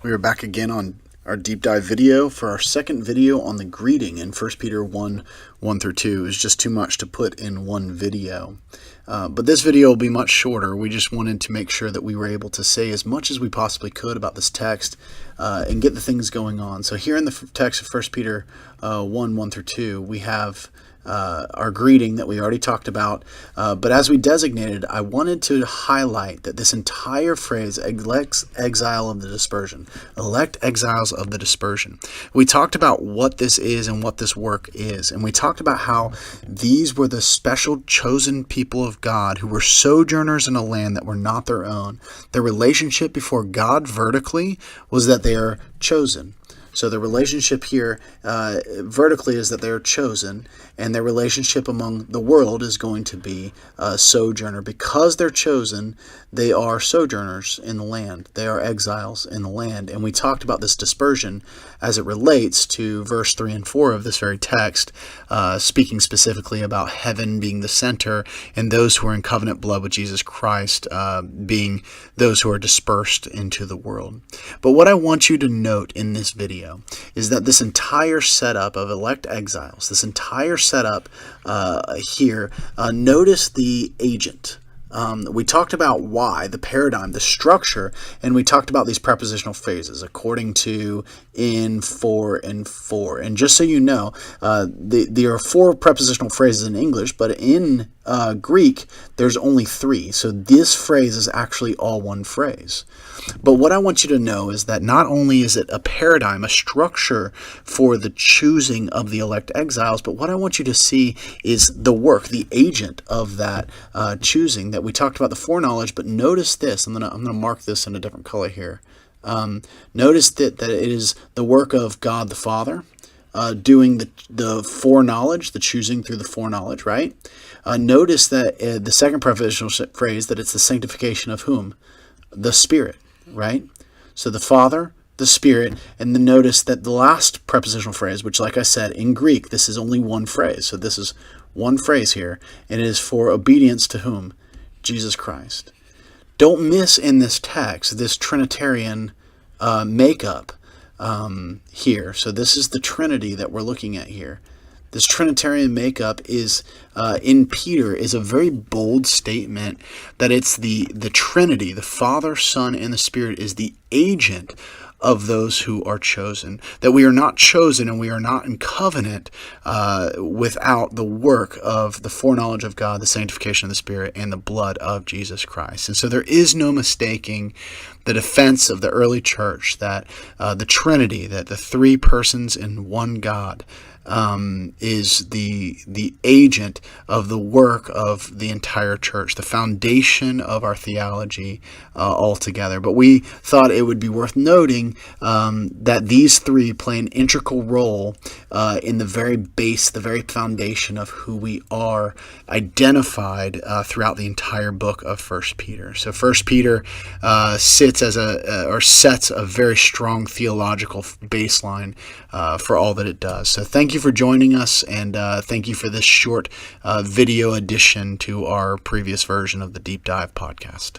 We are back again on our deep dive video for our second video on the greeting in 1 Peter 1:1-2. It's just too much to put in one video. But this video will be much shorter. We just wanted to make sure that we were able to say as much as we possibly could about this text and get the things going on. So here in the text of 1 Peter 1:1-2, we have our greeting that we already talked about, but as we designated, I wanted to highlight that this entire phrase, elect exiles of the dispersion. We talked about what this is and what this work is, and we talked about how these were the special chosen people of God who were sojourners in a land that were not their own. Their relationship before God vertically was that they are chosen. So the relationship here vertically is that they're chosen, and their relationship among the world is going to be a sojourner. Because they're chosen, they are sojourners in the land. They are exiles in the land. And we talked about this dispersion as it relates to verse 3 and 4 of this very text, speaking specifically about heaven being the center and those who are in covenant blood with Jesus Christ being those who are dispersed into the world. But what I want you to note in this video is that this entire setup of elect exiles, this entire setup here, notice the agent. We talked about why, the paradigm, the structure, and we talked about these prepositional phrases according to, in, for, and for. And just so you know, there are 4 prepositional phrases in English, but in Greek, there's only 3. So this phrase is actually all one phrase. But what I want you to know is that not only is it a paradigm, a structure for the choosing of the elect exiles, but what I want you to see is the work, the agent of that choosing. That we talked about the foreknowledge, but notice this. I'm gonna mark this in a different color here. Notice that it is the work of God the Father doing the foreknowledge, the choosing through the foreknowledge, right? Notice that the second prepositional phrase, that it's the sanctification of whom? The Spirit, right? So the Father, the Spirit, and then notice that the last prepositional phrase, which, like I said, in Greek, this is only one phrase. So this is one phrase here, and it is for obedience to whom? Jesus Christ. Don't miss in this text this Trinitarian makeup here. So this is the Trinity that we're looking at here. This Trinitarian makeup is in Peter is a very bold statement that it's the Trinity, the Father, Son, and the Spirit is the agent of those who are chosen. That we are not chosen and we are not in covenant without the work of the foreknowledge of God, the sanctification of the Spirit, and the blood of Jesus Christ. And so there is no mistaking the defense of the early church that the Trinity, that the 3 persons in one God, is the agent of the work of the entire church, the foundation of our theology altogether. But we thought it would be worth noting that these 3 play an integral role in the very base, the very foundation of who we are, identified throughout the entire book of 1 Peter. So 1 Peter sets a very strong theological baseline for all that it does. So thank you for joining us, and thank you for this short video addition to our previous version of the Deep Dive podcast.